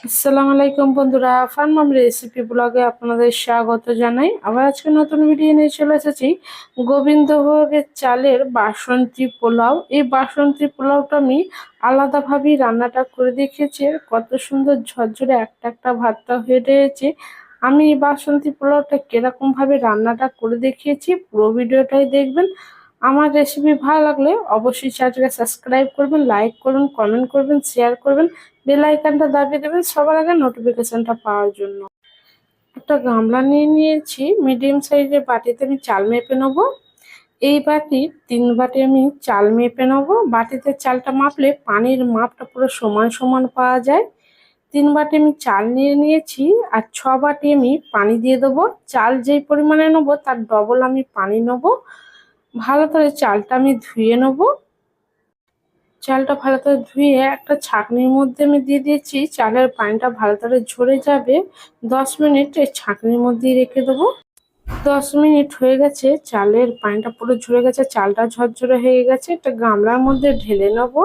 আসসালামু আলাইকুম বন্ধুরা, ফার্মাম রেসিপি ব্লগে আপনাদের স্বাগত জানাই। আবার আজকে নতুন ভিডিও নিয়ে চলে এসেছি গোবিন্দভোগের চালের বাসন্তী পোলাও। এই বাসন্তী পোলাওটা আমি আলাদাভাবেই রান্নাটা করে দেখিয়েছি। কত সুন্দর ঝরঝরে একটা একটা ভাতটা হয়ে রয়েছে। আমি এই বাসন্তী পোলাওটা কিরকমভাবে রান্নাটা করে দেখিয়েছি পুরো ভিডিওটাই দেখবেন। আমার রেসিপি ভালো লাগলে অবশ্যই চ্যানেলটাকে সাবস্ক্রাইব করবেন, লাইক করবেন, কমেন্ট করবেন, শেয়ার করবেন, বেল আইকনটা দাবিয়ে দেবেন সবার আগে নোটিফিকেশনটা পাওয়ার জন্য। একটা গামলা নিয়ে নিয়েছি, মিডিয়াম সাইজের বাটিতে আমি চাল মেপে নেবো। এই বাটির 3 বাটি আমি চাল মেপে নেবো। বাটিতে চালটা মাপলে পানির মাপটা পুরো সমান সমান পাওয়া যায়। 3 বাটি আমি চাল নিয়ে নিয়েছি আর 6 বাটি আমি পানি দিয়ে দেবো। চাল যেই পরিমাণে নেবো তার ডবল আমি পানি নেবো। ভালো করে চালটা আমি ধুয়ে নেবো। চালটা ভালো করে ধুয়ে একটা ছাঁকনির মধ্যে আমি দিয়ে দিয়েছি। চালের পানিটা ভালো করে ঝরে যাবে। 10 মিনিট এই ছাঁকনির মধ্যেই রেখে দেবো। 10 মিনিট হয়ে গেছে, চালের পানিটা পুরো ঝরে গেছে, চালটা ঝরঝরে হয়ে গেছে। একটা গামলার মধ্যে ঢেলে নেবো।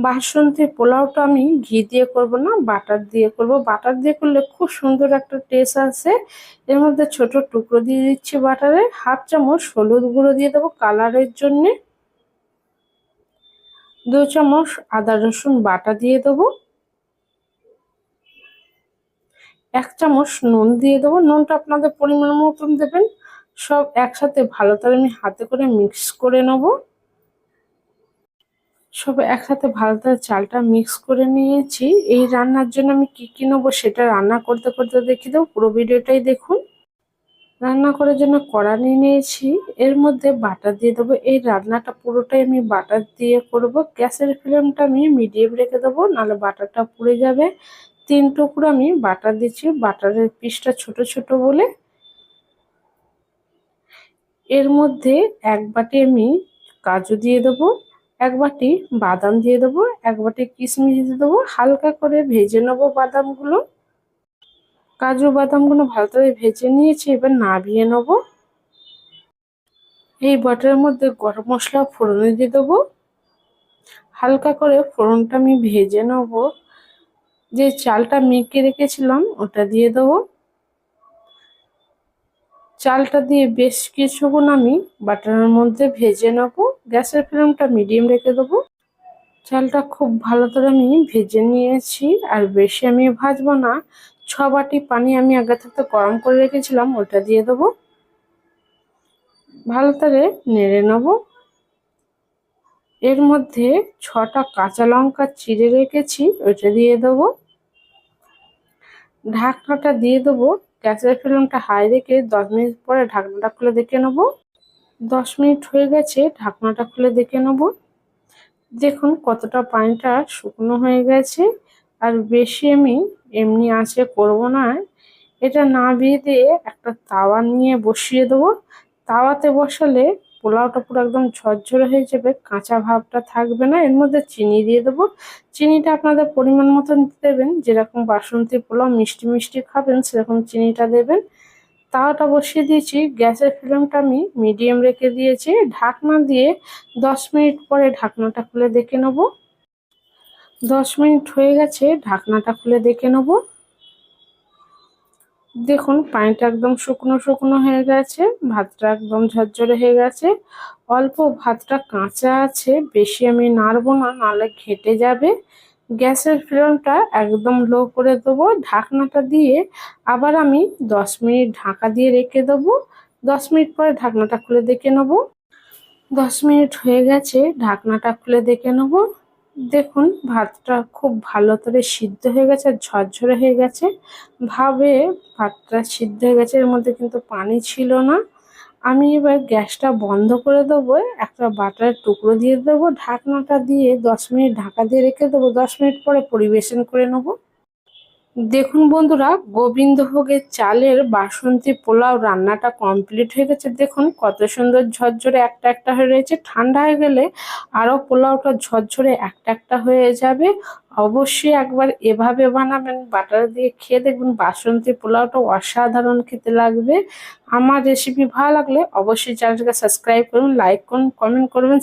বাসন্তী পোলাওটা আমি ঘি দিয়ে করব না, বাটার দিয়ে করব। বাটার দিয়ে করলে খুব সুন্দর একটা টেস্ট আসে। এর মধ্যে ছোট টুকরো দিয়ে দিচ্ছি বাটারে। 1/2 চামচ হলুদ গুঁড়ো দিয়ে দেবো কালারের জন্যে। 2 চামচ আদা রসুন বাটা দিয়ে দেবো। 1 চামচ নুন দিয়ে দেবো। নুনটা আপনাদের পরিমাণ মতন দেবেন। সব একসাথে ভালো করে আমি হাতে করে মিক্স করে নেব। সব একসাথে ভালো করে চালটা মিক্স করে নিয়েছি। এই রান্নার জন্য আমি কি নেবো সেটা রান্না করতে করতে দেখিয়ে দেবো, পুরো ভিডিওটাই দেখুন। রান্না করার জন্য কড়া নিয়ে নিয়েছি, এর মধ্যে বাটার দিয়ে দেবো। এই রান্নাটা পুরোটাই আমি বাটার দিয়ে করব। গ্যাসের ফ্লেমটা আমি মিডিয়াম রেখে দেবো, নাহলে বাটারটা পুড়ে যাবে। 3 টুকরো আমি বাটার দিচ্ছি, বাটারের পিসটা ছোট ছোট বলে। এর মধ্যে 1 বাটি আমি কাজু দিয়ে দেবো, 1 বাটি বাদাম দিয়ে দেবো, 1 বাটি কিশমিশ দিয়ে দেবো। হালকা করে ভেজে নেবো বাদামগুলো। কাজু বাদামগুলো ভালো করে ভেজে নিয়েছি, এবার নামিয়ে নেবো। এই বাটারের মধ্যে গরম মশলা ফোড়নে দিয়ে দেবো। হালকা করে ফোড়নটা আমি ভেজে নেবো। যে চালটা মেখে রেখেছিলাম ওটা দিয়ে দেবো। চালটা দিয়ে বেশ কিছুক্ষণ আমি বাটারের মধ্যে ভেজে নেবো। গ্যাসের ফ্লেমটা মিডিয়াম রেখে দেবো। চালটা খুব ভালো করে আমি ভেজে নিয়েছি, আর বেশি আমি ভাজবো না। 6 বাটি পানি আমি আগে থেকে গরম করে রেখেছিলাম, ওটা দিয়ে দেবো। ভালো করে নেড়ে নেবো। এর মধ্যে 6টা কাঁচা লঙ্কা চিড়ে রেখেছি, ওইটা দিয়ে দেবো। ঢাকনাটা দিয়ে দেবো। গ্যাসের ফ্লেমটা হাই রেখে 10 মিনিট পরে ঢাকনাটা খুলে দেখে নেবো। 10 মিনিট হয়ে গেছে, ঢাকনাটা খুলে দেখে নেবো। দেখুন কতটা পানিটা শুকনো হয়ে গেছে। আর বেশি আমি এমনি আঁচে করবো না। এটা নামিয়ে দিয়ে একটা তাওয়া নিয়ে বসিয়ে দেবো। তাওয়াতে বসালে পোলাওটা পুরো একদম ঝরঝরে হয়ে যাবে, কাঁচা ভাবটা থাকবে না। এর মধ্যে চিনি দিয়ে দেবো। চিনিটা আপনাদের পরিমাণ মতন দেবেন, যেরকম বাসন্তী পোলাও মিষ্টি মিষ্টি খাবেন সেরকম চিনিটা দেবেন। তাওয়াটা বসিয়ে দিয়েছি, গ্যাসের ফ্লেমটা আমি মিডিয়াম রেখে দিয়েছি। ঢাকনা দিয়ে 10 মিনিট পরে ঢাকনাটা খুলে দেখে নেব। 10 মিনিট হয়ে গেছে, ঢাকনাটা খুলে দেখে নেব। দেখুন পানিটা একদম শুকনো শুকনো হয়ে গেছে, ভাতটা একদম ঝরঝরে হয়ে গেছে। অল্প ভাতটা কাঁচা আছে, বেশি আমি নাড়বো না, নাহলে ঘেটে যাবে। গ্যাসের ফ্লেমটা একদম লো করে দেবো। ঢাকনাটা দিয়ে আবার আমি 10 মিনিট ঢাকা দিয়ে রেখে দেবো। 10 মিনিট পরে ঢাকনাটা খুলে দেখে নেবো। 10 মিনিট হয়ে গেছে, ঢাকনাটা খুলে দেখে নেবো। দেখুন ভাতটা খুব ভালো করে সিদ্ধ হয়ে গেছে, আর ঝরঝরে হয়ে গেছে। ভাবে ভাতটা সিদ্ধ হয়ে গেছে, এর মধ্যে কিন্তু পানি ছিল না। আমি এবার গ্যাসটা বন্ধ করে দেবো, একটা বাটারের টুকরো দিয়ে দেবো। ঢাকনাটা দিয়ে 10 মিনিট ঢাকা দিয়ে রেখে দেবো। 10 মিনিট পরে পরিবেশন করে নেবো। দেখুন বন্ধুরা, গোবিন্দভোগের চালের বাসন্তী পোলাও রান্নাটা কমপ্লিট হয়ে গেছে। দেখুন কত সুন্দর ঝরঝরে একটা একটা হয়ে রয়েছে। ঠান্ডা হয়ে গেলে আরো পোলাওটা ঝরঝরে একটা একটা হয়ে যাবে। অবশ্যই একবার এভাবে বানাবেন, বাটার দিয়ে খেয়ে দেখবেন বাসন্তী পোলাওটা অসাধারণ খেতে লাগবে। আমার রেসিপি ভালো লাগলে অবশ্যই চ্যানেলটাকে সাবস্ক্রাইব করুন, লাইক করুন, কমেন্ট করবেন।